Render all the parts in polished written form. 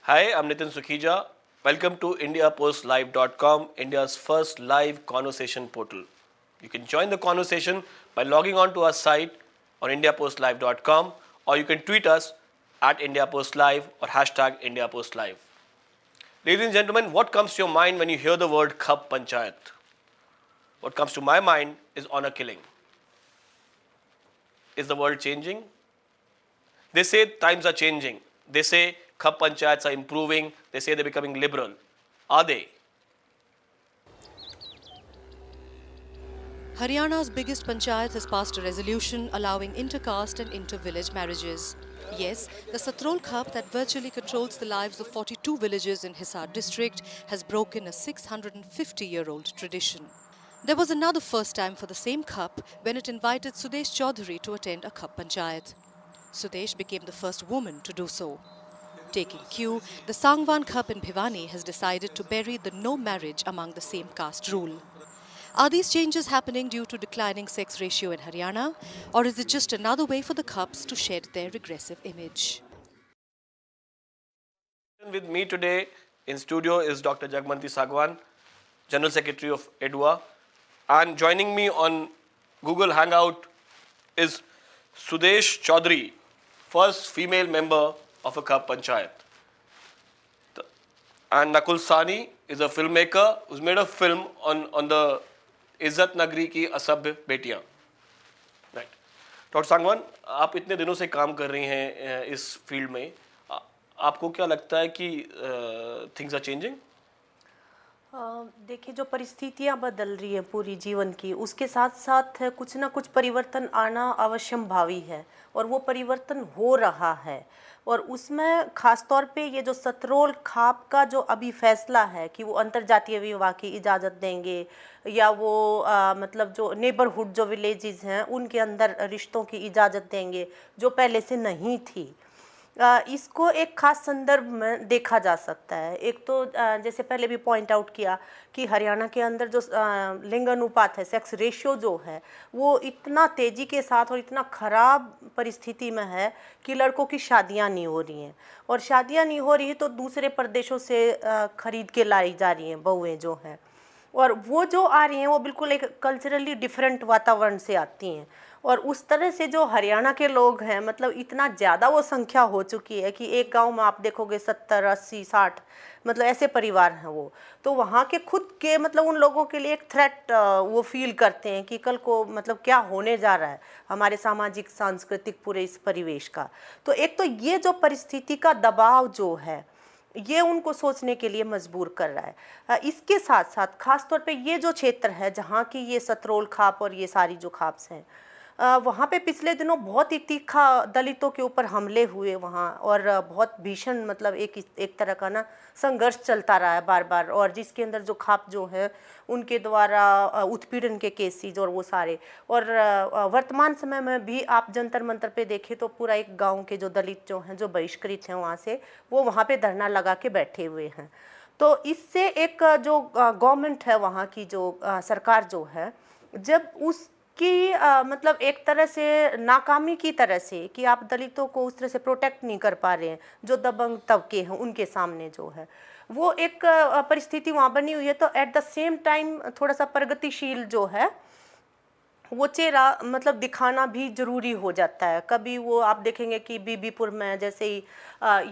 Hi, I'm Nitin Sukhija. Welcome to IndiaPostLive.com, India's first live conversation portal. You can join the conversation by logging on to our site on IndiaPostLive.com, or you can tweet us at IndiaPostLive or hashtag IndiaPostLive. Ladies and gentlemen, what comes to your mind when you hear the word Khap Panchayat? What comes to my mind is honor killing. Is the world changing? They say times are changing. They say Khap Panchayats are improving. They say they're becoming liberal. Are they? Haryana's biggest panchayat has passed a resolution allowing inter-caste and inter-village marriages. Yes, the Satrol Khap that virtually controls the lives of 42 villages in Hisar district has broken a 650-year-old tradition. There was another first time for the same Khap when it invited Sudesh Chaudhary to attend a Khap panchayat. Sudesh became the first woman to do so. Taking cue, the Sangwan Khap in Bhiwani has decided to bury the no marriage among the same caste rule. Are these changes happening due to declining sex ratio in Haryana, or is it just another way for the Khaps to shed their regressive image? With me today in studio is Dr. Jagmanti Sagwan, General Secretary of EDUA, and joining me on Google Hangout is Sudesh Chaudhary, first female member of a Khap Panchayat. And Nakul Sani is a filmmaker who's made a film on the इज्जत नगरी की असभ्य बेटियां. Right. Doctor Sangwan, आप इतने दिनों से काम कर रही हैं इस फील्ड में, आपको क्या लगता है कि थिंग्स आर चेंजिंग? देखिए, जो परिस्थितियां बदल रही हैं पूरी जीवन की, उसके साथ साथ कुछ ना कुछ परिवर्तन आना अवश्यंभावी है और वो परिवर्तन हो रहा है. और उसमें खास तौर पे ये जो सतरोल खाप का जो अभी फैसला है कि वो अंतर्जातीय विवाह की इजाज़त देंगे या वो मतलब जो नेबरहुड जो विलेजेस हैं उनके अंदर रिश्तों की इजाज़त देंगे जो पहले से नहीं थी. इसको एक खास संदर्भ में देखा जा सकता है. एक तो जैसे पहले भी पॉइंट आउट किया कि हरियाणा के अंदर जो लिंग अनुपात है, सेक्स रेशियो जो है, वो इतना तेज़ी के साथ और इतना ख़राब परिस्थिति में है कि लड़कों की शादियां नहीं हो रही हैं, और शादियां नहीं हो रही तो दूसरे प्रदेशों से ख़रीद के लाई जा रही हैं बहुएँ जो हैं, और वो जो आ रही हैं वो बिल्कुल एक कल्चरली डिफरेंट वातावरण से आती हैं. और उस तरह से जो हरियाणा के लोग हैं, मतलब इतना ज़्यादा वो संख्या हो चुकी है कि एक गांव में आप देखोगे 70, 80, 60 मतलब ऐसे परिवार हैं वो. तो वहाँ के खुद के मतलब उन लोगों के लिए एक थ्रेट वो फील करते हैं कि कल को मतलब क्या होने जा रहा है हमारे सामाजिक सांस्कृतिक पूरे इस परिवेश का. तो एक तो ये जो परिस्थिति का दबाव जो है ये उनको सोचने के लिए मजबूर कर रहा है. इसके साथ साथ खास तौर पे ये जो क्षेत्र है जहाँ की ये सतरोल खाप और ये सारी जो खाप्स हैं, वहाँ पे पिछले दिनों बहुत ही तीखा दलितों के ऊपर हमले हुए वहाँ, और बहुत भीषण मतलब एक तरह का ना संघर्ष चलता रहा है बार बार, और जिसके अंदर जो खाप जो है उनके द्वारा उत्पीड़न के केसेस और वो सारे. और वर्तमान समय में भी आप जंतर मंतर पे देखें तो पूरा एक गांव के जो दलित जो हैं जो बहिष्कृत हैं वहाँ से, वो वहाँ पे धरना लगा के बैठे हुए हैं. तो इससे एक जो गवर्नमेंट है वहाँ की जो सरकार जो है, जब उस कि मतलब एक तरह से नाकामी की तरह से कि आप दलितों को उस तरह से प्रोटेक्ट नहीं कर पा रहे हैं, जो दबंग तबके हैं उनके सामने जो है वो एक परिस्थिति वहाँ बनी हुई है. तो एट द सेम टाइम थोड़ा सा प्रगतिशील जो है वो चेहरा मतलब दिखाना भी ज़रूरी हो जाता है. कभी वो आप देखेंगे कि बीबीपुर में जैसे ही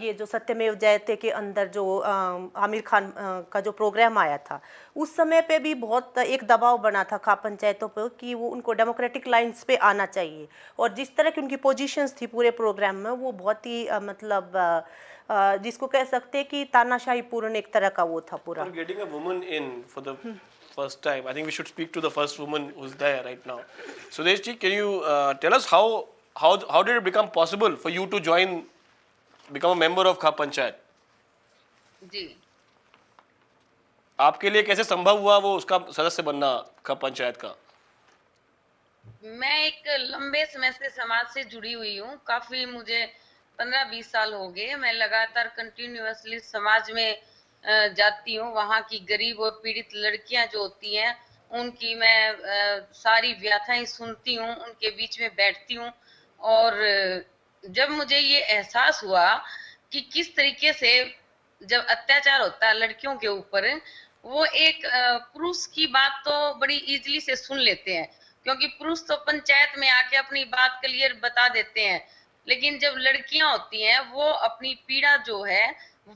ये जो सत्यमेव जयते के अंदर जो आमिर खान का जो प्रोग्राम आया था, उस समय पे भी बहुत एक दबाव बना था खाप पंचायतों पर कि वो उनको डेमोक्रेटिक लाइंस पे आना चाहिए, और जिस तरह की उनकी पोजीशंस थी पूरे प्रोग्राम में वो बहुत ही मतलब जिसको कह सकते हैं कि तानाशाही पूर्ण एक तरह का वो था पूरा. First time. I think we should speak to the first woman who's there right now. Sudesh ji, can you tell us how did it become possible for you to become a member of Khap Panchayat? जी. आपके लिए कैसे संभव हुआ वो उसका सदस्य बनना खप पंचायत का? मैं एक लंबे समय से समाज से जुड़ी हुई हूँ. काफी मुझे 15-20 साल हो गए. मैं लगातार कंटिन्यूअसली समाज में जाती हूँ. वहाँ की गरीब और पीड़ित लड़कियां जो होती हैं उनकी मैं सारी व्यथाएं सुनती हूँ, उनके बीच में बैठती हूँ। और जब मुझे ये एहसास हुआ कि किस तरीके से जब अत्याचार होता है लड़कियों के ऊपर, वो एक पुरुष की बात तो बड़ी इजीली से सुन लेते हैं, क्योंकि पुरुष तो पंचायत में आके अपनी बात क्लियर बता देते हैं। लेकिन जब लड़कियां होती हैं, वो अपनी पीड़ा जो है,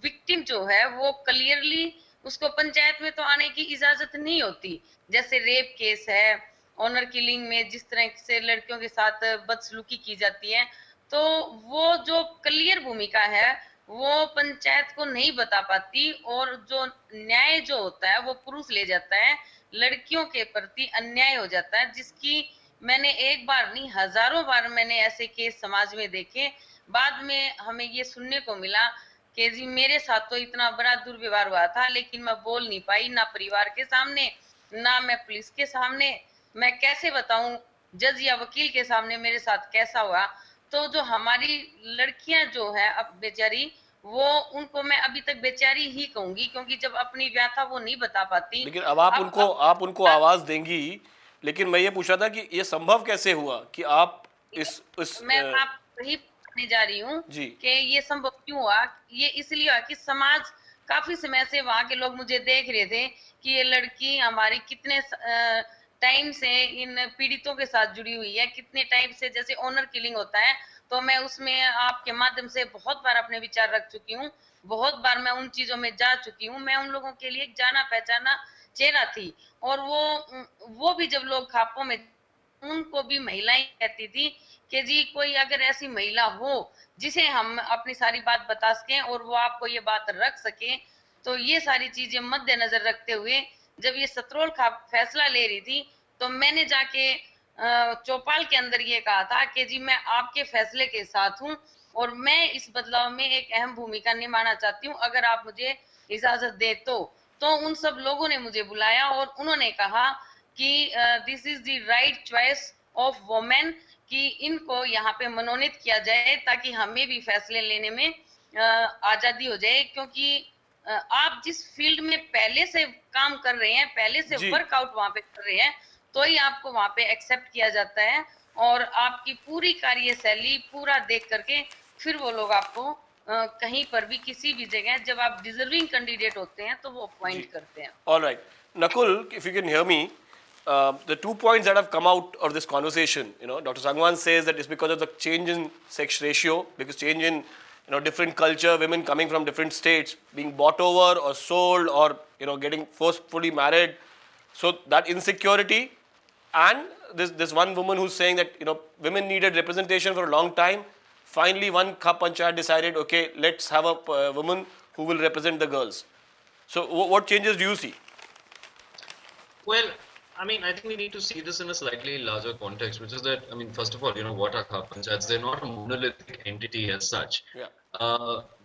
विक्टिम जो है, वो क्लियरली उसको पंचायत में तो आने की इजाजत नहीं होती। जैसे रेप केस है, ऑनर किलिंग में जिस तरह से लड़कियों के साथ बदसलूकी की जाती है, तो वो जो क्लियर भूमिका है वो पंचायत को नहीं बता पाती, और जो न्याय जो होता है वो पुरुष ले जाता है। लड़कियों के प्रति अन्याय हो जाता है, जिसकी मैंने एक बार नहीं हजारों बार मैंने ऐसे केस समाज में देखे। बाद में हमें ये सुनने को मिला कि जी मेरे साथ तो इतना बड़ा दुर्व्यवहार हुआ था, लेकिन मैं बोल नहीं पाई, ना परिवार के सामने, ना मैं पुलिस के सामने। मैं कैसे बताऊं जज या वकील के सामने मेरे साथ कैसा हुआ। तो जो हमारी लड़कियां जो है अब बेचारी, वो उनको मैं अभी तक बेचारी ही कहूंगी, क्योंकि जब अपनी व्यथा वो नहीं बता पाती। लेकिन अब आप उनको आवाज देंगी, लेकिन मैं ये पूछ रहा था कि ये संभव कैसे हुआ कि आप इस मैं आप वही पूछने जा रही हूँ जी कि ये संभव क्यों हुआ। ये इसलिए हुआ कि समाज काफी समय से, वहां के लोग मुझे देख रहे थे कि ये लड़की हमारी कितने टाइम से इन पीड़ितों के साथ जुड़ी हुई है, कितने टाइम से। जैसे ऑनर किलिंग होता है, तो मैं उसमें आपके माध्यम से बहुत बार अपने विचार रख चुकी हूँ, बहुत बार मैं उन चीजों में जा चुकी हूँ। मैं उन लोगों के लिए जाना पहचाना चेहरा थी। और वो भी जब लोग खापों में, उनको भी महिलाएं कहती थी कि जी कोई अगर ऐसी महिला हो जिसे हम अपनी सारी बात बता सकें और वो आपको ये बात रख सके। तो ये सारी चीजें मद्देनजर रखते हुए जब ये सतरोल का फैसला ले रही थी, तो मैंने जाके चौपाल के अंदर ये कहा था कि जी मैं आपके फैसले के साथ हूँ, और मैं इस बदलाव में एक अहम भूमिका निभाना चाहती हूँ, अगर आप मुझे इजाजत दे तो उन सब लोगों ने मुझे बुलाया और उन्होंने कहा कि this is the right choice of women, कि इनको यहाँ पे मनोनीत किया जाए ताकि हमें भी फैसले लेने में आजादी हो जाए। क्योंकि आप जिस फील्ड में पहले से काम कर रहे हैं, पहले से जी वर्कआउट वहां पे कर रहे हैं, तो ही आपको वहां पे एक्सेप्ट किया जाता है, और आपकी पूरी कार्यशैली पूरा देख करके फिर वो लोग आपको कहीं पर भी किसी भी जगह जब आप डिजर्विंग कैंडिडेट होते हैं तो वो अपॉइंट जी करते हैं। all right. Nakul, if you can hear me, the 2 points that have come out of this conversation, Dr. Sangwan says that it's because of the change in sex ratio, because change in different culture, women coming from different states being bought over or sold or getting forcefully married. So that insecurity, and this one woman who's saying that women needed representation for a long time. Finally, one Khap Panchayat decided, okay, let's have a woman who will represent the girls. So what changes do you see? Well, I mean, I think we need to see this in a slightly larger context, which is that, I mean, first of all, what are Khap Panchayats? They're not a monolithic entity as such. Yeah.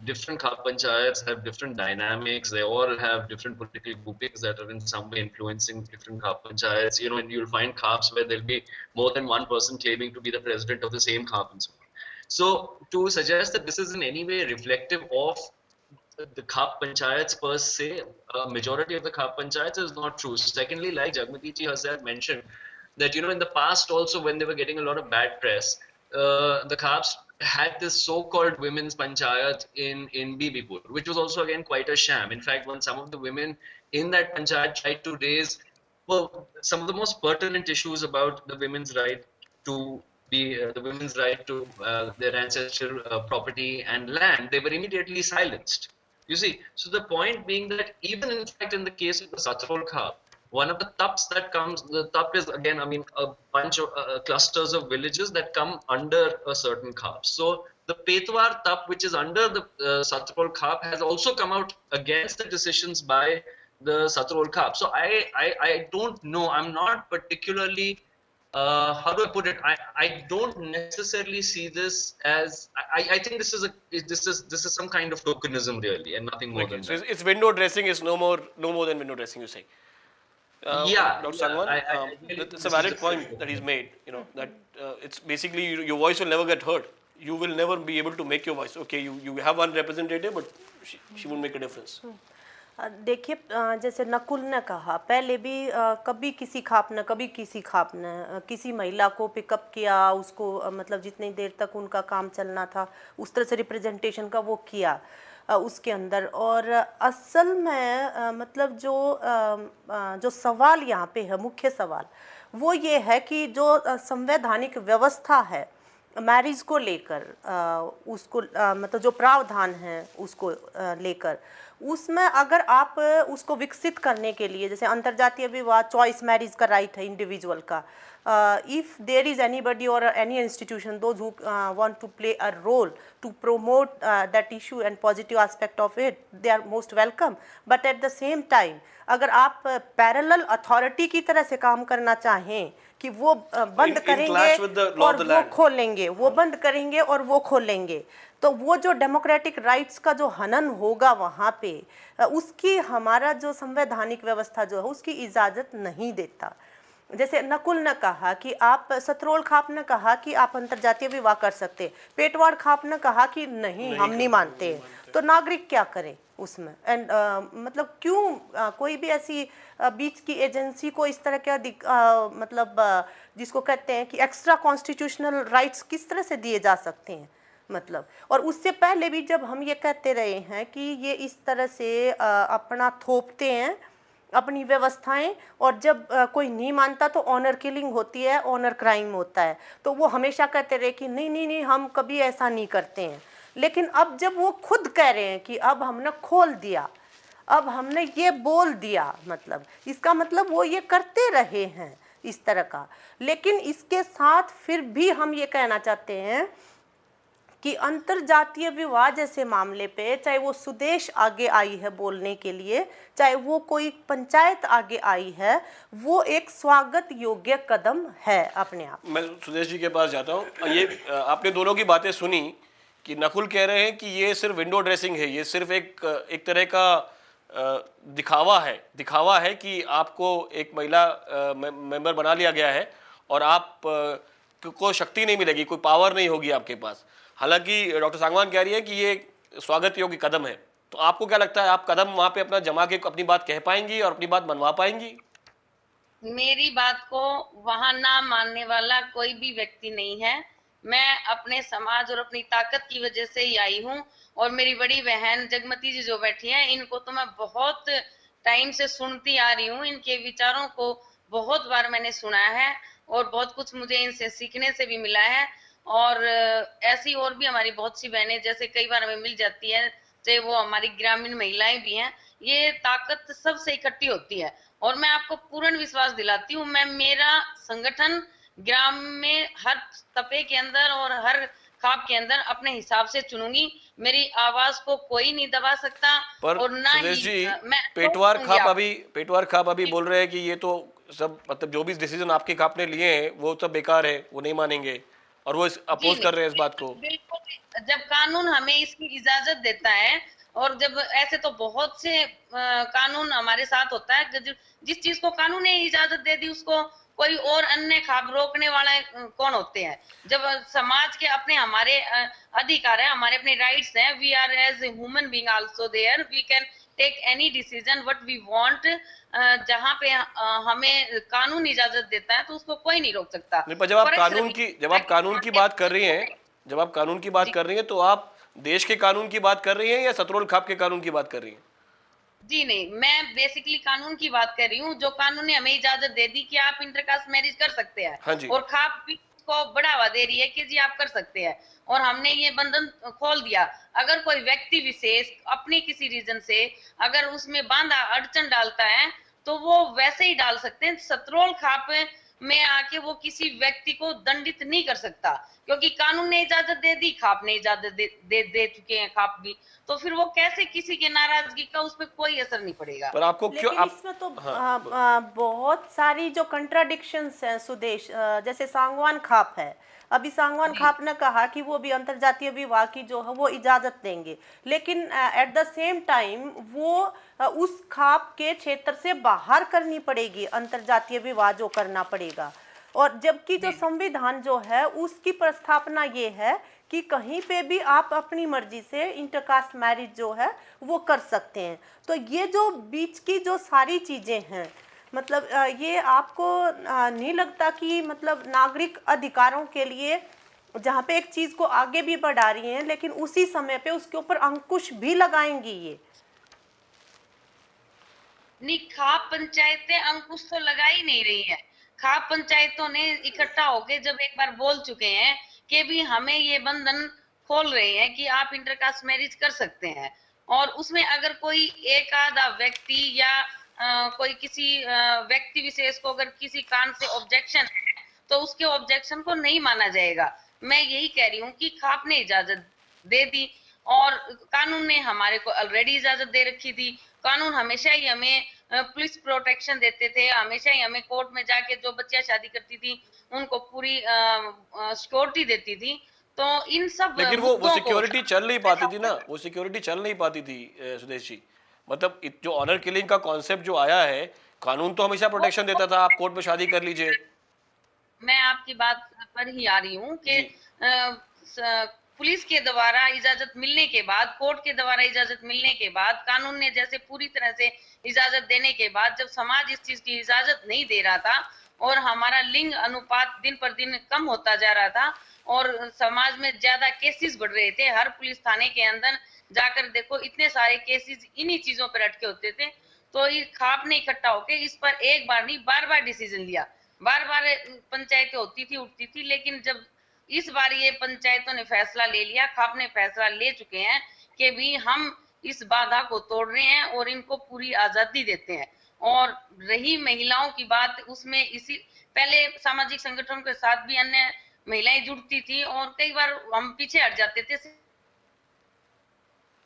Different Khap Panchayats have different dynamics. They all have different political groupings that are in some way influencing different Khap Panchayats. And you'll find Khaps where there'll be more than one person claiming to be the president of the same Khap and so on. So to suggest that this is in any way reflective of the Khap Panchayats per se, a majority of the Khap Panchayats is not true. Secondly, like Jagmati ji herself mentioned, that in the past also when they were getting a lot of bad press, the Khaps had this so-called women's panchayat in Bibipur, which was also again quite a sham. In fact, when some of the women in that panchayat tried to raise some of the most pertinent issues about the women's right to be the women's right to their ancestral property and land, they were immediately silenced. You see, so the point being that even in fact in the case of the Satrol Khap, one of the taps that comes, the tap is again, I mean, a bunch of clusters of villages that come under a certain Khap. So the Petwar tap, which is under the Satrol Khap, has also come out against the decisions by the Satrol Khap. So I don't know, I'm not particularly how do I put it? I don't necessarily see this as I think this is some kind of tokenism really, and nothing more Okay, than so that. it's window dressing is no more than window dressing, you say. Dr. Sangwan, I really it's a this is valid point that he's made. That it's basically your voice will never get heard. You will never be able to make your voice. Okay, you have one representative, but she won't make a difference. देखिए, जैसे नकुल ने कहा पहले भी, कभी किसी खाप ने कभी किसी खाप ने किसी महिला को पिकअप किया, उसको मतलब जितनी देर तक उनका काम चलना था उस तरह से रिप्रेजेंटेशन का वो किया उसके अंदर। और असल में मतलब जो सवाल यहाँ पे है, मुख्य सवाल वो ये है कि जो संवैधानिक व्यवस्था है मैरिज को लेकर, उसको मतलब जो प्रावधान है उसको लेकर, उसमें अगर आप उसको विकसित करने के लिए, जैसे अंतर्जातीय विवाह, चॉइस मैरिज का राइट है इंडिविजुअल का, if there is anybody or any institution those who want to play a role to promote that issue and positive aspect of it, they are most welcome. But at the same time अगर आप parallel authority की तरह से काम करना चाहें कि वो बंद करेंगे और वो खोलेंगे, वो बंद करेंगे और वो खोलेंगे, तो वो जो डेमोक्रेटिक राइट्स का जो हनन होगा वहाँ पे, उसकी हमारा जो संवैधानिक व्यवस्था जो है उसकी इजाज़त नहीं देता। जैसे नकुल ने कहा कि आप, सतरोल खाप ने कहा कि आप अंतर्जातीय विवाह कर सकते, पेटवाड़ खाप ने कहा कि नहीं हम नहीं मानते, तो नागरिक क्या करें उसमें? एंड मतलब क्यों कोई भी ऐसी बीच की एजेंसी को इस तरह का मतलब जिसको कहते हैं कि एक्स्ट्रा कॉन्स्टिट्यूशनल राइट्स किस तरह से दिए जा सकते हैं मतलब। और उससे पहले भी जब हम ये कहते रहे हैं कि ये इस तरह से अपना थोपते हैं अपनी व्यवस्थाएं, और जब कोई नहीं मानता तो ऑनर किलिंग होती है, ऑनर क्राइम होता है, तो वो हमेशा कहते रहे कि नहीं नहीं नहीं हम कभी ऐसा नहीं करते हैं। लेकिन अब जब वो खुद कह रहे हैं कि अब हमने खोल दिया, अब हमने ये बोल दिया, मतलब इसका मतलब वो ये करते रहे हैं इस तरह का। लेकिन इसके साथ फिर भी हम ये कहना चाहते हैं कि अंतरजातीय विवाह जैसे मामले पे, चाहे वो सुदेश आगे आई है बोलने के लिए, चाहे वो कोई पंचायत आगे आई है, वो एक स्वागत योग्य कदम है अपने आप। मैं सुदेश जी के पास जाता हूँ। ये आपने दोनों की बातें सुनी कि नकुल कह रहे हैं कि ये सिर्फ विंडो ड्रेसिंग है, ये सिर्फ एक तरह का दिखावा है कि आपको एक महिला मेंबर बना लिया गया है और आप को शक्ति नहीं मिलेगी, कोई पावर नहीं होगी आपके पास। हालांकि डॉक्टर सांगवान कह रही है कि ये स्वागत योग्य कदम है। तो आपको क्या लगता है, आप कदम वहां पे अपना जमा के अपनी बात कह पाएंगी और अपनी बात मनवा पाएंगी? मेरी बात को वहां ना मानने वाला कोई भी व्यक्ति नहीं है। मैं अपने समाज और अपनी ताकत की वजह से ही आई हूँ। और मेरी बड़ी बहन जगमती जी जो बैठी हैं, इनको तो मैं बहुत टाइम से सुनती आ रही हूँ। इनके विचारों को बहुत बार मैंने सुना है और बहुत कुछ मुझे इनसे सीखने से भी मिला है। और ऐसी और भी हमारी बहुत सी बहनें जैसे कई बार हमें मिल जाती है, चाहे वो हमारी ग्रामीण महिलाएं भी हैं, ये ताकत सबसे इकट्ठी होती है। और मैं आपको पूर्ण विश्वास दिलाती हूँ, मैं मेरा संगठन ग्राम में हर तपे के अंदर और हर खाप के अंदर अपने हिसाब से चुनूंगी। मेरी आवाज को कोई नहीं दबा सकता। पर और ना सुदेश ही जी, मैं पेटवार खाप अभी बोल रहे हैं कि ये तो सब मतलब जो भी डिसीजन आपके खाप ने लिए हैं वो सब बेकार है, वो नहीं मानेंगे और वो अपोज कर रहे हैं इस बात को। बिल्कुल, जब कानून हमें इसकी इजाजत देता है, और जब ऐसे तो बहुत से कानून हमारे साथ होता है, जिस चीज को कानून ने इजाजत दे दी उसको कोई और अन्य खाप रोकने वाला कौन होते हैं? जब समाज के अपने हमारे अधिकार है, हमारे अपने राइट्स हैं, we are as human being also there, we can take any decision what we want. जहां पे हमें कानून इजाजत देता है तो उसको कोई नहीं रोक सकता। नहीं, पर जब आप कानून की बात कर रही हैं, जब आप कानून की बात कर रही हैं तो आप देश के कानून की बात कर रही हैं या सतरोल खाप के कानून की बात कर रही हैं? जी नहीं, मैं बेसिकली कानून की बात कर रही हूँ, जो कानून ने हमें इजाजत दे दी कि आप इंटरकास्ट मैरिज कर सकते हैं। हाँ जी। और खाप भी को बढ़ावा दे रही है कि जी आप कर सकते हैं, और हमने ये बंधन खोल दिया। अगर कोई व्यक्ति विशेष अपने किसी रीजन से अगर उसमें बांधा अड़चन डालता है तो वो वैसे ही डाल सकते हैं। सतरोल खाप में आके वो किसी व्यक्ति को दंडित नहीं कर सकता, क्योंकि कानून ने इजाजत दे दी, खाप ने इजाजत दे चुके हैं खाप भी, तो फिर वो कैसे किसी के नाराजगी का उस पर कोई असर नहीं पड़ेगा। पर आपको क्यों इसमें तो बहुत सारी जो कंट्राडिक्शंस हैं सुदेश, जैसे सांगवान खाप है, अभी सांगवान खाप ने कहा कि वो भी अंतरजातीय विवाह की जो है वो इजाजत देंगे, लेकिन एट द सेम टाइम वो उस खाप के क्षेत्र से बाहर करनी पड़ेगी अंतरजातीय विवाह जो करना पड़ेगा। और जबकि जो संविधान जो है उसकी प्रस्थापना ये है कि कहीं पे भी आप अपनी मर्जी से इंटरकास्ट मैरिज जो है वो कर सकते हैं। तो ये जो बीच की जो सारी चीज़ें हैं, मतलब ये आपको नहीं लगता कि मतलब नागरिक अधिकारों के लिए जहाँ पे एक चीज़ को आगे भी बढ़ा रही हैं लेकिन उसी समय पे उसके ऊपर अंकुश भी लगाएंगी ये? नहीं, खाप पंचायतें अंकुश तो लगा ही नहीं रही है। खाप पंचायतों ने इकट्ठा होके जब एक बार बोल चुके हैं कि भी हमें ये बंधन खोल रहे हैं कि आप इंटरकास्ट मैरिज कर सकते हैं, और उसमें अगर कोई एक आधा व्यक्ति या कोई किसी व्यक्ति विशेष को अगर किसी कारण से ऑब्जेक्शन है तो उसके ऑब्जेक्शन को नहीं माना जाएगा। मैं यही कह रही हूँ कि खाप ने इजाजत दे दी और कानून ने हमारे को ऑलरेडी इजाजत दे रखी थी। कानून हमेशा ही हमें पुलिस प्रोटेक्शन देते थे, हमेशा ही हमें कोर्ट में जाके जो बच्चियां शादी करती थी उनको पूरी सिक्योरिटी देती थी। तो इन सब लेकिन वो सिक्योरिटी चल नहीं पाती थी ना, वो सिक्योरिटी चल नहीं पाती थी सुदेश जी। मतलब जो ऑनर किलिंग का कॉन्सेप्ट जो आया है, कानून तो हमेशा प्रोटेक्शन देता था, आप कोर्ट में शादी कर लीजिए। मैं आपकी बात पर ही आ रही हूँ कि पुलिस के द्वारा इजाजत मिलने के बाद, कोर्ट के द्वारा इजाजत मिलने के बाद, कानून ने जैसे पूरी तरह से इजाजत देने के बाद जब समाज इस चीज की इजाजत नहीं दे रहा था और हमारा लिंग अनुपात दिन पर दिन कम होता जा रहा था और समाज में ज्यादा केसेस बढ़ रहे थे, हर पुलिस थाने के अंदर जाकर देखो इतने सारे केसेस इन्हीं चीजों पर अटके होते थे। तो खाप ने इकट्ठा होकर इस पर एक बार नहीं बार बार डिसीजन लिया, बार बार पंचायतें होती थी उठती थी, लेकिन जब इस बार ये पंचायतों ने फैसला ले लिया, खाप ने फैसला ले चुके हैं कि भी हम इस बाधा को तोड़ रहे हैं और इनको पूरी आजादी देते हैं। और रही महिलाओं की बात, उसमें इसी पहले सामाजिक संगठनों के साथ भी अन्य महिलाएं जुड़ती थी और कई बार हम पीछे हट जाते थे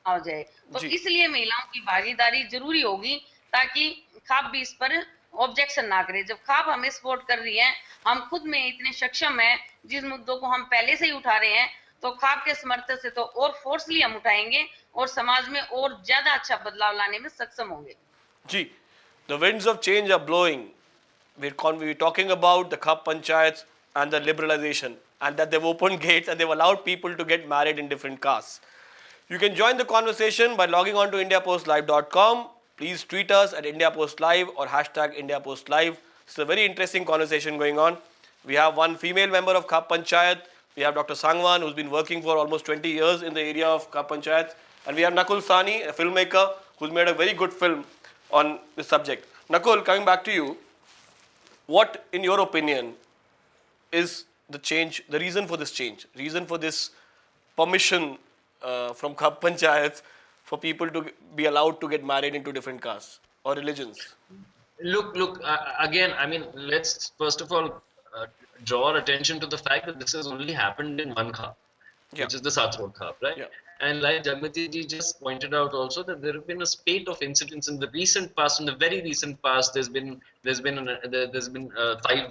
आ जाए, तो इसलिए महिलाओं की भागीदारी जरूरी होगी ताकि खाप भी इस पर ऑब्जेक्शन ना करे। जब खाप हमें सपोर्ट कर रही है, हम खुद में इतने सक्षम हैं, जिस मुद्दों को हम पहले से ही उठा रहे हैं, तो खाप के समर्थन से तो और फोर्सली हम उठाएंगे और समाज में और ज्यादा अच्छा बदलाव लाने में सक्षम होंगे। जी, the winds of change are blowing. We're talking about the Khap Panchayats and the liberalization, and that they've opened gates and they've allowed people to get married in different castes. You can join the conversation by logging on to indiapostlive.com. Please tweet us at indiapostlive or hashtag indiapostlive. It's a very interesting conversation going on. We have one female member of Khap Panchayat. We have Dr. Sangwan, who's been working for almost 20 years in the area of Khap Panchayat. And we have Nakul Sani, a filmmaker who's made a very good film on this subject. Nakul, coming back to you, what, in your opinion, is the change, the reason for this change, reason for this permission from Khap Panchayats for people to be allowed to get married into different castes or religions? Look, again, I mean, let's first of all draw our attention to the fact that this has only happened in one khap, which is the Satrod khap, right? Yeah. And like Jagmati ji just pointed out also that there have been a spate of incidents in the recent past. In the very recent past, there's been 5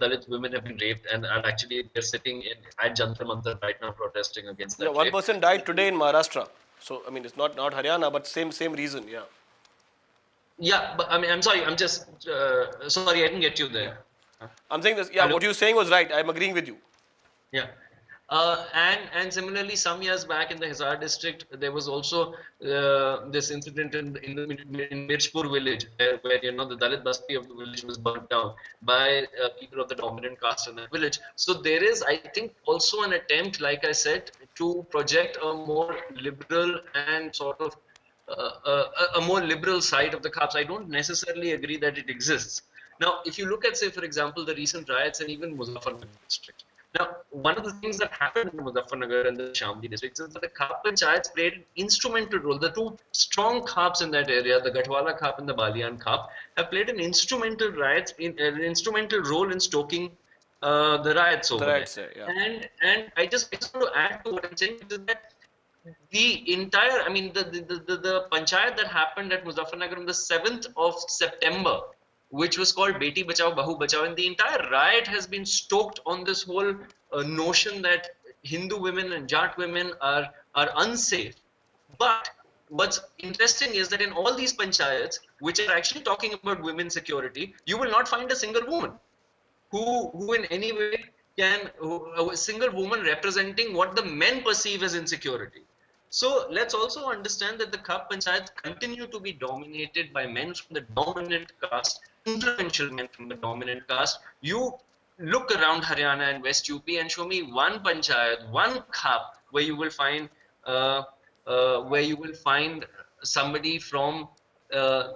Dalit women have been raped, and are actually they're sitting at Jantar Mantar right now protesting against that. Yeah, one person died today in Maharashtra. So I mean, it's not Haryana, but same reason. Yeah. Yeah, but I mean, I'm sorry. I'm just sorry, I didn't get you there. I'm saying this. Yeah, Hello? what you're saying was right. I'm agreeing with you. Yeah. And similarly, some years back in the Hisar district, there was also this incident in Mirchpur village, where you know the Dalit basti of the village was burnt down by people of the dominant caste in that village. So there is, I think, also an attempt, like I said, to project a more liberal and sort of a more liberal side of the Khaps. I don't necessarily agree that it exists. Now, if you look at, say, for example, the recent riots in even Muzaffarnagar district. Now, one of the things that happened in Muzaffarnagar and the Shamli districts is that the Khap Panchayats played an instrumental role. The two strong Khaps in that area, the Gatwala Khap and the Balian Khap, have played an instrumental role in stoking the riots over there. Yeah. And I just want to add to what I'm saying, is that the entire, I mean, the panchayat that happened at Muzaffarnagar on the 7th of September, which was called Beti Bachao Bahu Bachao, and the entire riot has been stoked on this whole notion that Hindu women and Jat women are unsafe. But what's interesting is that in all these panchayats, which are actually talking about women's security, you will not find a single woman. who in any way a single woman representing what the men perceive as insecurity. So let's also understand that the Khap Panchayats continue to be dominated by men from the dominant caste, influential men from the dominant caste. You look around Haryana and West UP and show me one panchayat, one khap where you will find somebody from uh,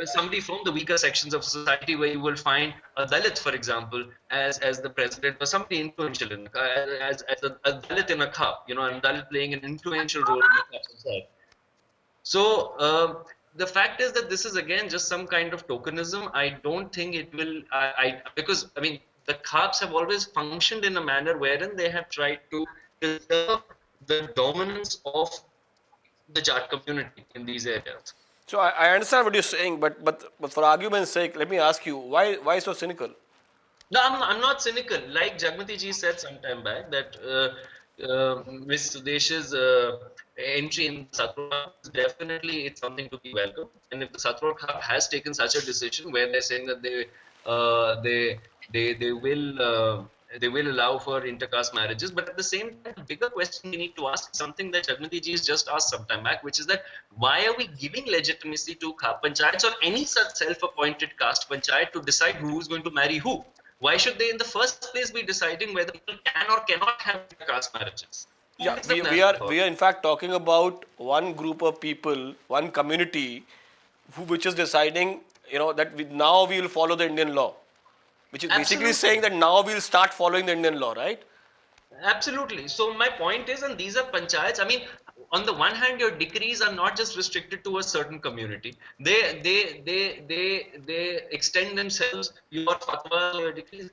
somebody from the weaker sections of society, where you will find a Dalit, for example, as the president, or somebody influential in as a Dalit in a khap, and Dalit playing an influential role in the khap society. So the fact is that this is again just some kind of tokenism. I don't think it will. Because I mean the Khaps have always functioned in a manner wherein they have tried to preserve the dominance of the Jat community in these areas. So I understand what you're saying, but for argument's sake, let me ask you, why so cynical? No, I'm not cynical. Like Jagmati ji said some time back that Ms. Sudesh's entry in Satror, definitely it's something to be welcome. And if the Satror Khap has taken such a decision where they're saying that they will allow for intercaste marriages, but at the same time, the bigger question we need to ask is something that Jagmati ji has just asked some time back, which is that why are we giving legitimacy to Khap Panchayats or any such self-appointed caste panchayat to decide who is going to marry who? Why should they in the first place be deciding whether people can or cannot have caste marriages? Yeah, we are in fact talking about one group of people, one community, which is deciding, that now we will follow the Indian law, which is basically saying that now we'll start following the Indian law, right? Absolutely. So my point is, and these are panchayats. I mean, on the one hand, your decrees are not just restricted to a certain community. They extend themselves. Your fatwas, your decrees,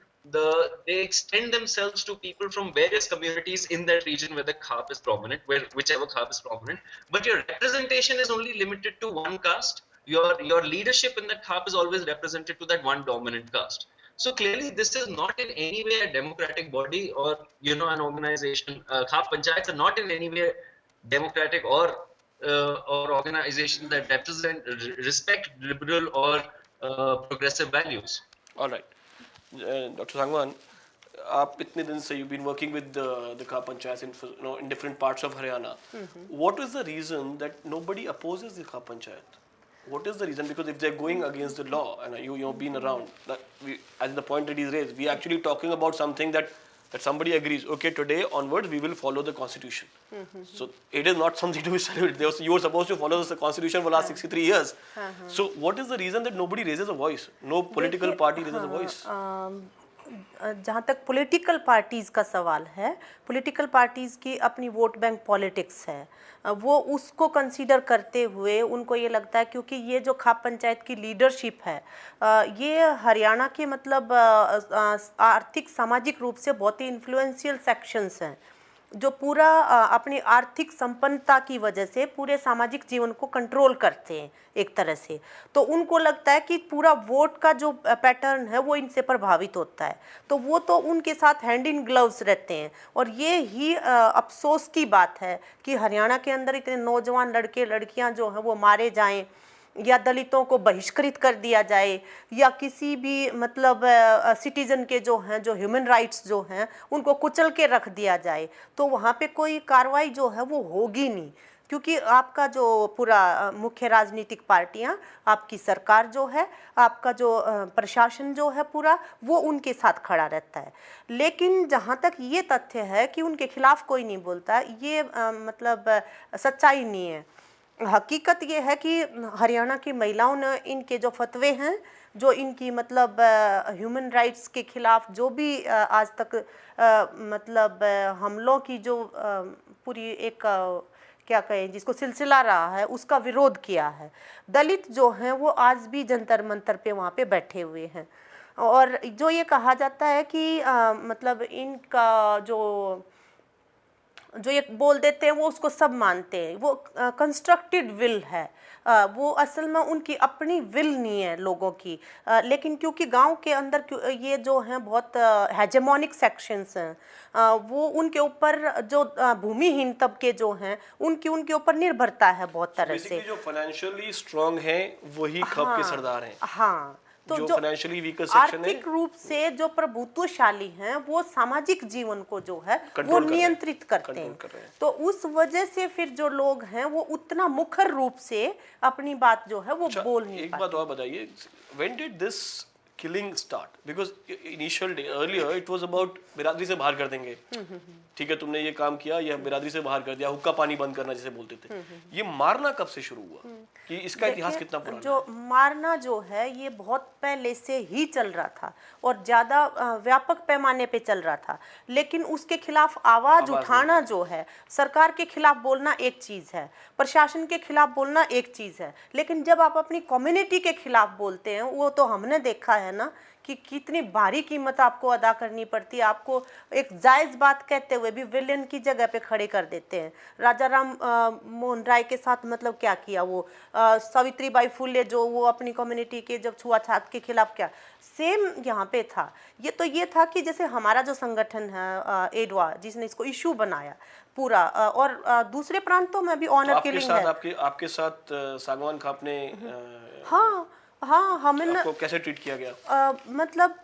they extend themselves to people from various communities in that region where the khap is prominent, whichever khap is prominent. But your representation is only limited to one caste. Your leadership in that khap is always represented to that one dominant caste. So clearly, this is not in any way a democratic body or an organization. Khap panchayats are not in any way democratic or organization that respect liberal or progressive values. All right, Dr. Sangwan, आप इतने दिन से you've been working with the Khap Panchayats in different parts of Haryana. What is the reason that nobody opposes the Khap Panchayat? What is the reason? Because if they're going against the law, and you've been around, as the point that is raised, we are actually talking about something that somebody agrees. Okay, today onwards we will follow the constitution. So it is not something to be celebrated. You were supposed to follow the constitution for the last 63 years. So what is the reason that nobody raises a voice? No political party raises a voice. जहाँ तक political parties का सवाल है, political parties की अपनी vote bank politics है, वो उसको कंसीडर करते हुए उनको ये लगता है क्योंकि ये जो खाप पंचायत की लीडरशिप है, ये हरियाणा के मतलब आर्थिक सामाजिक रूप से बहुत ही इन्फ्लुएंशियल सेक्शंस हैं जो पूरा अपनी आर्थिक संपन्नता की वजह से पूरे सामाजिक जीवन को कंट्रोल करते हैं एक तरह से। तो उनको लगता है कि पूरा वोट का जो पैटर्न है वो इनसे प्रभावित होता है, तो वो तो उनके साथ हैंड इन ग्लव्स रहते हैं। और ये ही अफसोस की बात है कि हरियाणा के अंदर इतने नौजवान लड़के लड़कियां जो हैं वो मारे जाएं, या दलितों को बहिष्कृत कर दिया जाए, या किसी भी मतलब सिटीज़न के जो हैं, जो ह्यूमन राइट्स जो हैं, उनको कुचल के रख दिया जाए, तो वहाँ पे कोई कार्रवाई जो है वो होगी नहीं, क्योंकि आपका जो पूरा मुख्य राजनीतिक पार्टियाँ, आपकी सरकार जो है, आपका जो प्रशासन जो है पूरा, वो उनके साथ खड़ा रहता है। लेकिन जहाँ तक ये तथ्य है कि उनके खिलाफ़ कोई नहीं बोलता, ये मतलब सच्चाई नहीं है। हकीकत ये है कि हरियाणा की महिलाओं ने इनके जो फतवे हैं, जो इनकी मतलब ह्यूमन राइट्स के खिलाफ जो भी आज तक मतलब हमलों की जो पूरी एक क्या कहें जिसको सिलसिला रहा है, उसका विरोध किया है। दलित जो हैं वो आज भी जंतर मंतर पे वहाँ पे बैठे हुए हैं, और जो ये कहा जाता है कि मतलब इनका जो ये बोल देते हैं वो उसको सब मानते हैं, वो कंस्ट्रक्टेड विल है, वो असल में उनकी अपनी विल नहीं है लोगों की। लेकिन क्योंकि गांव के अंदर ये जो हैं बहुत हेजेमोनिक सेक्शंस हैं, वो उनके ऊपर जो भूमिहीन तबके जो हैं उनके ऊपर निर्भरता है बहुत तरह से। जो फाइनेंशियली स्ट्रांग हैं वही खप के सरदार हैं। हाँ, तो जो जो फाइनेंशियली वीकर सेक्शन है आर्थिक रूप से जो प्रभुत्वशाली हैं वो सामाजिक जीवन को जो है वो कंट्रोल कर रहे हैं, नियंत्रित करते कंट्रोल हैं। कर रहे हैं। तो उस वजह से फिर जो लोग हैं वो उतना मुखर रूप से अपनी बात जो है वो अच्छा, बोल नहीं एक पाते। बात और बताइए, when did this killing start? Because initial day earlier it was about बिरादरी से बाहर कर देंगे, ठीक है तुमने ये काम किया, ये बिरादरी से बाहर कर दिया, हुक्का पानी बंद करना जिसे बोलते थे। ये मारना कब से शुरू हुआ, कि इसका इतिहास देखिए, कितना पुराना जो मारना जो है ये बहुत पहले से ही चल रहा था और ज्यादा व्यापक पैमाने पे चल रहा था, लेकिन उसके खिलाफ आवाज उठाना जो है, सरकार के खिलाफ बोलना एक चीज है, प्रशासन के खिलाफ बोलना एक चीज है, लेकिन जब आप अपनी कम्युनिटी के खिलाफ बोलते हैं, वो तो हमने देखा है ना कि कितनी भारी कीमत आपको अदा करनी पड़ती है। आपको एक जायज़ बात कहते हुए भी विलेन की जगह पे खड़े कर देते हैं। राजा राम मोहन राय के साथ मतलब क्या किया, वो सावित्रीबाई फुले जो वो अपनी कम्युनिटी के जब छुआछूत के खिलाफ क्या, सेम यहाँ पे था। ये था कि जैसे हमारा जो संगठन है एडवा, जिसने इसको इशू बनाया पूरा, और दूसरे प्रांतों में भी ऑनर किलिंग है। आपके साथ सागवान खाप ने हाँ हमें आपको कैसे ट्रीट किया गया? मतलब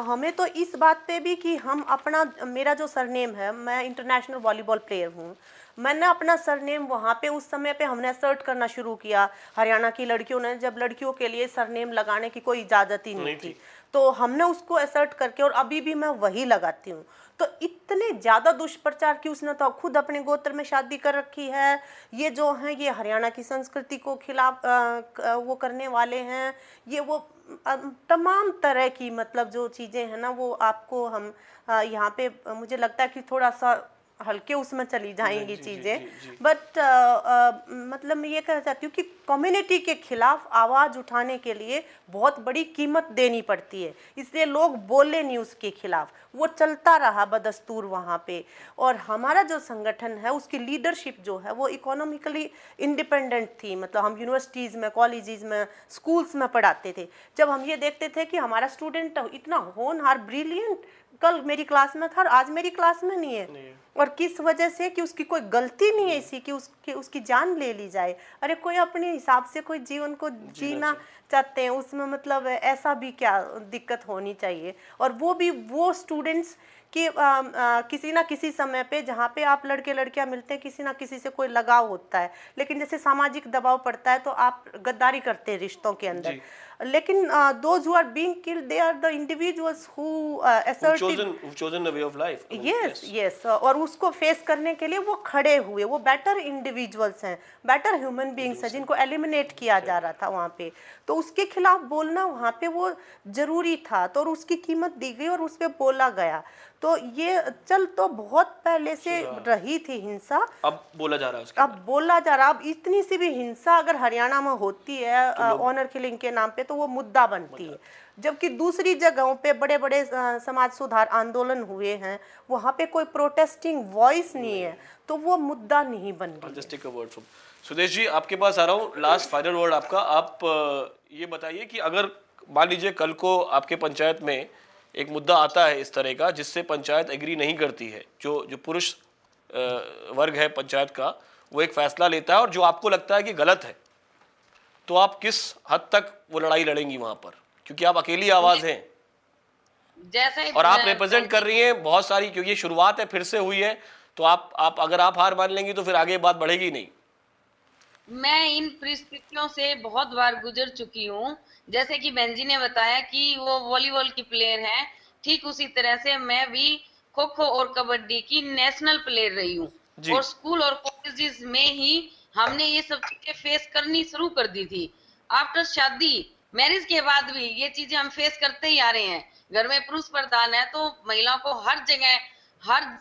हमें तो इस बात पे भी कि हम अपना, मेरा जो सरनेम है, मैं इंटरनेशनल वॉलीबॉल प्लेयर हूँ, मैंने अपना सरनेम वहाँ पे उस समय पे हमने असर्ट करना शुरू किया। हरियाणा की लड़कियों ने, जब लड़कियों के लिए सरनेम लगाने की कोई इजाज़त ही नहीं थी, तो हमने उसको असर्ट करके, और अभी भी मैं वही लगाती हूँ। तो इतने ज़्यादा दुष्प्रचार की उसने तो खुद अपने गोत्र में शादी कर रखी है, ये जो हैं ये हरियाणा की संस्कृति को खिलाफ वो करने वाले हैं, ये वो तमाम तरह की मतलब जो चीज़ें हैं ना, वो आपको हम यहाँ पे मुझे लगता है कि थोड़ा सा हल्के उसमें चली जाएंगी चीज़ें, बट मतलब मैं ये कहना चाहती हूँ कि कम्युनिटी के खिलाफ आवाज़ उठाने के लिए बहुत बड़ी कीमत देनी पड़ती है, इसलिए लोग बोले नहीं उसके खिलाफ, वो चलता रहा बदस्तूर वहाँ पे। और हमारा जो संगठन है उसकी लीडरशिप जो है वो इकोनॉमिकली इंडिपेंडेंट थी, मतलब हम यूनिवर्सिटीज़ में, कॉलेजेस में, स्कूल्स में पढ़ाते थे। जब हम ये देखते थे कि हमारा स्टूडेंट इतना होनहार, ब्रिलियंट, कल मेरी क्लास में था और आज मेरी क्लास में नहीं है, और किस वजह से, कि उसकी कोई गलती नहीं है इसी कि उसकी जान ले ली जाए। अरे कोई अपने हिसाब से कोई जीवन को जीना चाहते हैं, उसमें मतलब ऐसा भी क्या दिक्कत होनी चाहिए। और वो भी वो स्टूडेंट्स कि किसी ना किसी समय पे जहाँ पे आप लड़के लड़कियाँ मिलते हैं, किसी ना किसी से कोई लगाव होता है, लेकिन जैसे सामाजिक दबाव पड़ता है तो आप गद्दारी करते हैं रिश्तों के अंदर। लेकिन those who are being killed, they are the individuals who asserted, who've chosen the way of life. I mean, yes, और उसको फेस करने के लिए वो खड़े हुए, वो बेटर इंडिविजुअल्स हैं, बेटर ह्यूमन बीइंग्स हैं, जिनको एलिमिनेट किया जा रहा था वहाँ पे। तो उसके खिलाफ बोलना वहाँ पे वो जरूरी था, तो और उसकी कीमत दी गई और उस पर बोला गया। तो ये चल तो बहुत पहले से रही थी हिंसा, अब बोला जा रहा है उसके अब बोला जा रहा। अब इतनी सी भी हिंसा अगर हरियाणा में होती है ऑनर किलिंग के नाम पे, तो वो मुद्दा बनती है, जबकि दूसरी जगहों पे बड़े बड़े समाज सुधार आंदोलन हुए हैं, वहाँ पे कोई प्रोटेस्टिंग वॉइस नहीं है, तो वो मुद्दा नहीं बन रही है। Just take a word from Sudesh ji, आपके पास आ रहा हूँ, लास्ट फाइनल वर्ड आपका। आप ये बताइए कि अगर मान लीजिए कल को आपके पंचायत में एक मुद्दा आता है इस तरह का जिससे पंचायत एग्री नहीं करती है, जो पुरुष वर्ग है पंचायत का, वो एक फैसला लेता है और जो आपको लगता है कि गलत है, तो आप किस हद तक वो लड़ाई लड़ेंगी वहां पर, क्योंकि आप अकेली आवाज हैं जैसे और आप रिप्रेजेंट कर रही हैं बहुत सारी, क्योंकि ये शुरुआत है, फिर से हुई है, तो आप अगर आप हार मान लेंगी तो फिर आगे बात बढ़ेगी नहीं। मैं इन परिस्थितियों से बहुत बार गुजर चुकी हूँ। जैसे कि बहन जी ने बताया कि वो वॉलीबॉल की प्लेयर हैं, ठीक उसी तरह से मैं भी खो खो और कबड्डी की नेशनल प्लेयर रही हूँ, और स्कूल और कॉलेजेस में ही हमने ये सब चीजें फेस करनी शुरू कर दी थी। आफ्टर शादी, मैरिज के बाद भी ये चीजें हम फेस करते ही आ रहे हैं। घर में पुरुष प्रधान है तो महिलाओं को हर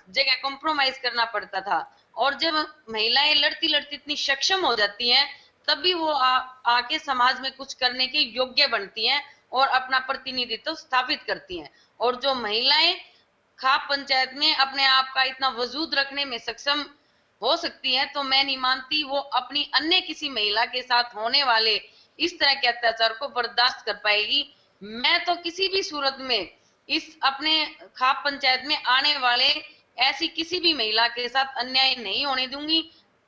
जगह कॉम्प्रोमाइज करना पड़ता था, और जब महिलाएं लड़ती लड़ती इतनी सक्षम हो जाती हैं, तब भी वो आके समाज में कुछ करने के योग्य बनती हैं और अपना प्रतिनिधित्व स्थापित करती हैं। और जो महिलाएं खाप पंचायत में अपने आप का इतना वजूद रखने में सक्षम हो सकती हैं, तो मैं नहीं मानती वो अपनी अन्य किसी महिला के साथ होने वाले इस तरह के अत्याचार को बर्दाश्त कर पाएगी। मैं तो किसी भी सूरत में इस अपने खाप पंचायत में आने वाले ऐसी किसी भी महिला के साथ अन्याय नहीं होने दूंगी,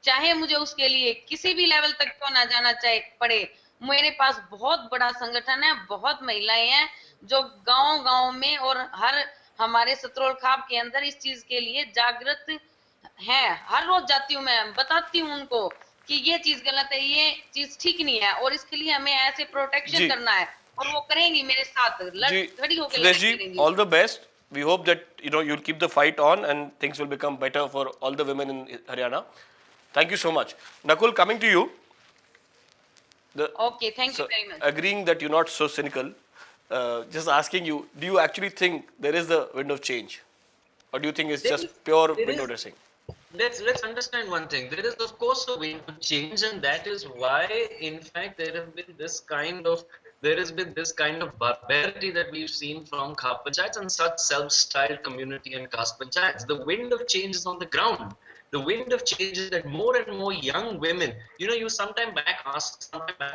चाहे मुझे उसके लिए किसी भी लेवल तक क्यों ना जाना चाहे पड़े। मेरे पास बहुत बड़ा संगठन है, बहुत महिलाएं हैं जो गांव-गांव में और हर हमारे सतरोल खाप के अंदर इस चीज के लिए जागृत हैं। हर रोज जाती हूँ, मैं बताती हूँ उनको कि ये चीज गलत है, ये चीज ठीक नहीं है और इसके लिए हमें ऐसे प्रोटेक्शन जी करना है और वो करेंगी मेरे साथ, जी खड़ी होकर सुदेश लड़ाई जी, करेंगी। all the best. We hope that you'll keep the fight on and things will become better for all the women in Haryana. Thank you so much. Nakul, coming to you, the okay, thank you so very much. agreeing that you're not so cynical, just asking you, do you actually think there is the wind of change, or do you think it's There just is, pure there window is. dressing? Let's understand one thing. There is of course a wind of change, and that is why, in fact, there has been this kind of barbarity that we've seen from Khap Panchayats and such self-styled community and caste panchayats. The wind of change is on the ground. The wind of change is that more and more young women. You sometime back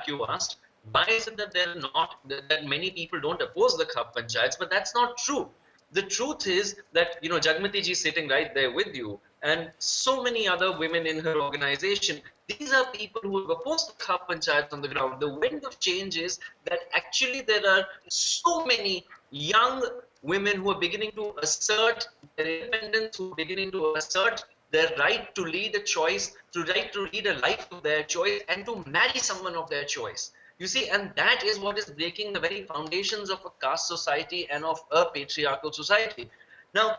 you asked, why is it that there are not that many people don't oppose the Khap Panchayats? But that's not true. The truth is that Jagmati ji is sitting right there with you, and so many other women in her organization. These are people who have opposed the Khap Panchayats on the ground. The wind of change is that actually there are so many young women who are beginning to assert their independence, who are beginning to assert their right to lead a choice, to right to lead a life of their choice, and to marry someone of their choice. You see, and that is what is breaking the very foundations of a caste society and of a patriarchal society. Now,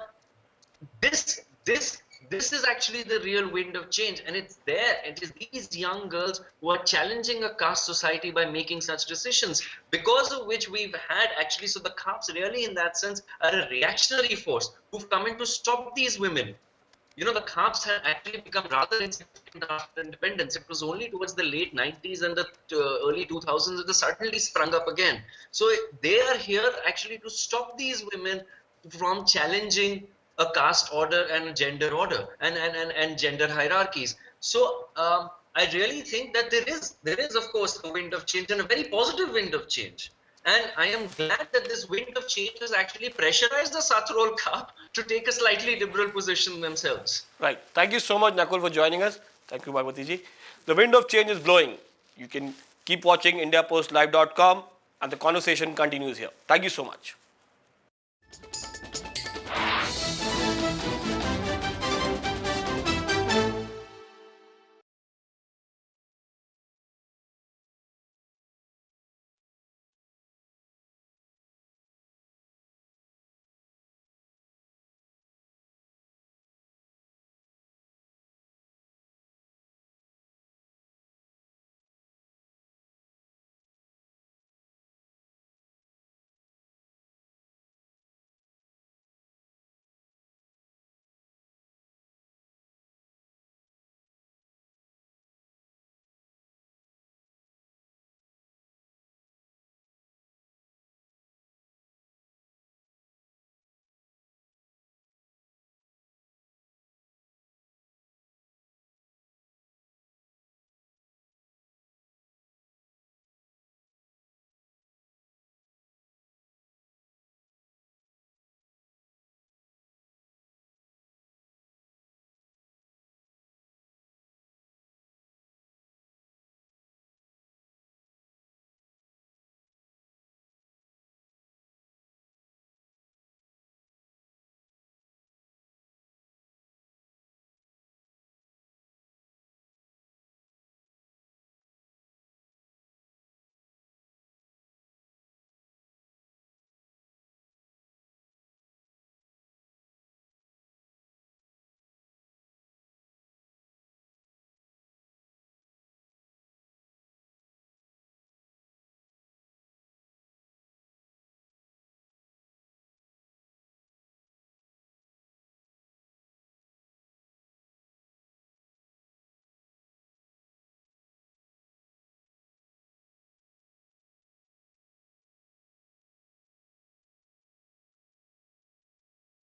this is actually the real wind of change, and it's there. It is these young girls who are challenging a caste society by making such decisions, because of which we've had actually. So the Khaps really, in that sense, are a reactionary force who've come in to stop these women. The Khaps had actually become rather insignificant after independence. It was only towards the late 90s and the early 2000s that they suddenly sprung up again. So they are here actually to stop these women from challenging a caste order and gender order and gender hierarchies. So I really think that there is of course a wind of change, and a very positive wind of change. And I am glad that this wind of change has actually pressurized the Satrol Cup to take a slightly liberal position themselves. Right. Thank you so much, Nakul, for joining us. Thank you, Bhagwati ji. The wind of change is blowing. You can keep watching IndiaPostLive.com, and the conversation continues here. Thank you so much.